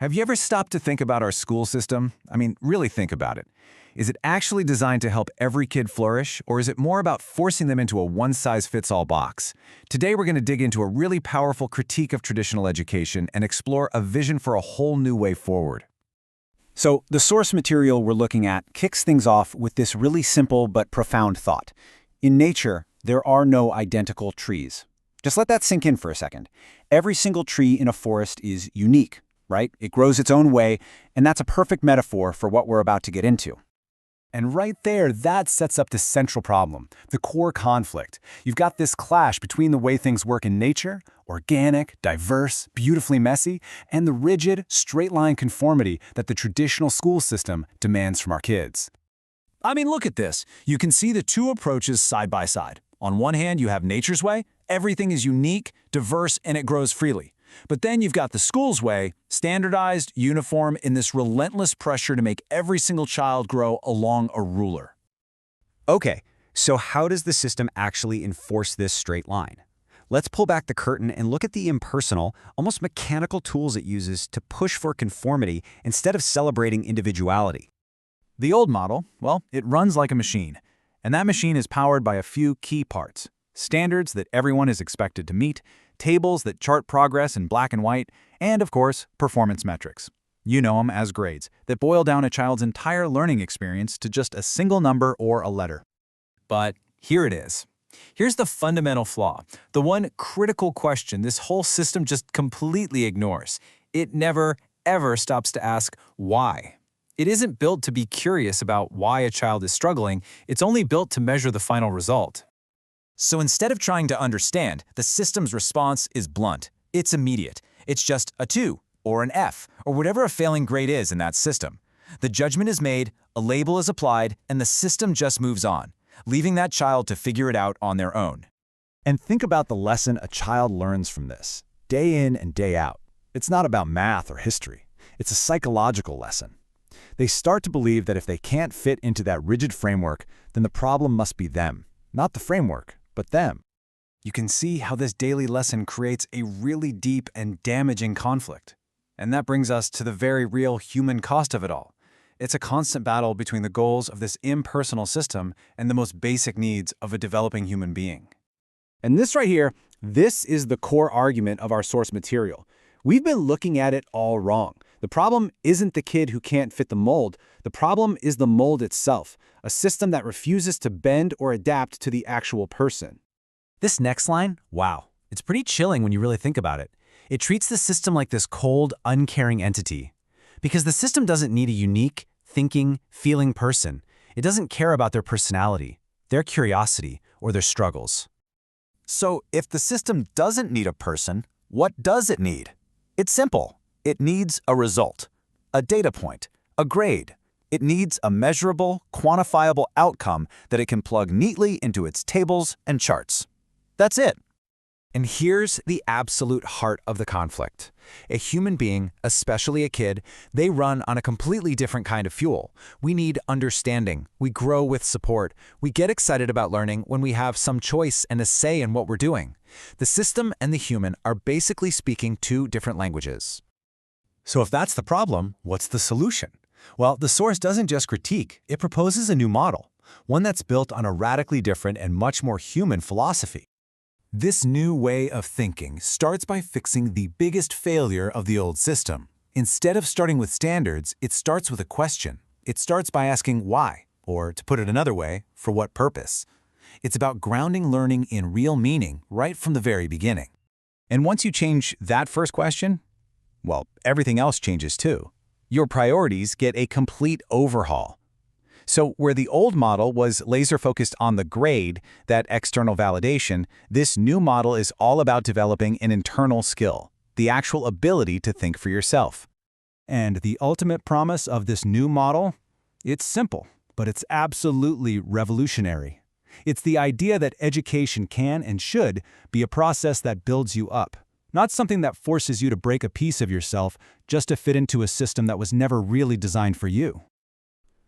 Have you ever stopped to think about our school system? I mean, really think about it. Is it actually designed to help every kid flourish, or is it more about forcing them into a one-size-fits-all box? Today we're going to dig into a really powerful critique of traditional education and explore a vision for a whole new way forward. So, the source material we're looking at kicks things off with this really simple but profound thought. In nature, there are no identical trees. Just let that sink in for a second. Every single tree in a forest is unique, right? It grows its own way, and that's a perfect metaphor for what we're about to get into. And right there, that sets up the central problem, the core conflict. You've got this clash between the way things work in nature, organic, diverse, beautifully messy, and the rigid, straight-line conformity that the traditional school system demands from our kids. I mean, look at this. You can see the two approaches side by side. On one hand, you have nature's way. Everything is unique, diverse, and it grows freely. But then you've got the school's way, standardized, uniform, in this relentless pressure to make every single child grow along a ruler. Okay, so how does the system actually enforce this straight line? Let's pull back the curtain and look at the impersonal, almost mechanical tools it uses to push for conformity instead of celebrating individuality. The old model, well, it runs like a machine. And that machine is powered by a few key parts: standards that everyone is expected to meet, tables that chart progress in black and white, and, of course, performance metrics. You know them as grades that boil down a child's entire learning experience to just a single number or a letter. But here it is. Here's the fundamental flaw, the one critical question this whole system just completely ignores. It never, ever stops to ask why. It isn't built to be curious about why a child is struggling, it's only built to measure the final result. So instead of trying to understand, the system's response is blunt. It's immediate. It's just a 2 or an F or whatever a failing grade is in that system. The judgment is made, a label is applied, and the system just moves on, leaving that child to figure it out on their own. And think about the lesson a child learns from this, day in and day out. It's not about math or history. It's a psychological lesson. They start to believe that if they can't fit into that rigid framework, then the problem must be them, not the framework, but them. You can see how this daily lesson creates a really deep and damaging conflict. And that brings us to the very real human cost of it all. It's a constant battle between the goals of this impersonal system and the most basic needs of a developing human being. And this right here, this is the core argument of our source material. We've been looking at it all wrong. The problem isn't the kid who can't fit the mold. The problem is the mold itself, a system that refuses to bend or adapt to the actual person. This next line, wow, it's pretty chilling when you really think about it. It treats the system like this cold, uncaring entity. Because the system doesn't need a unique, thinking, feeling person. It doesn't care about their personality, their curiosity, or their struggles. So if the system doesn't need a person, what does it need? It's simple. It needs a result, a data point, a grade. It needs a measurable, quantifiable outcome that it can plug neatly into its tables and charts. That's it. And here's the absolute heart of the conflict. A human being, especially a kid, they run on a completely different kind of fuel. We need understanding. We grow with support. We get excited about learning when we have some choice and a say in what we're doing. The system and the human are basically speaking two different languages. So if that's the problem, what's the solution? Well, the source doesn't just critique, it proposes a new model, one that's built on a radically different and much more human philosophy. This new way of thinking starts by fixing the biggest failure of the old system. Instead of starting with standards, it starts with a question. It starts by asking why, or to put it another way, for what purpose. It's about grounding learning in real meaning right from the very beginning. And once you change that first question, well, everything else changes too. Your priorities get a complete overhaul. So where the old model was laser-focused on the grade, that external validation, this new model is all about developing an internal skill, the actual ability to think for yourself. And the ultimate promise of this new model? It's simple, but it's absolutely revolutionary. It's the idea that education can and should be a process that builds you up, not something that forces you to break a piece of yourself just to fit into a system that was never really designed for you.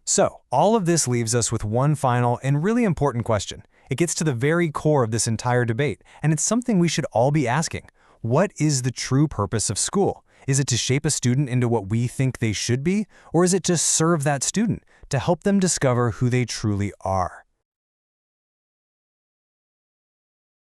So, all of this leaves us with one final and really important question. It gets to the very core of this entire debate, and it's something we should all be asking. What is the true purpose of school? Is it to shape a student into what we think they should be, or is it to serve that student, to help them discover who they truly are?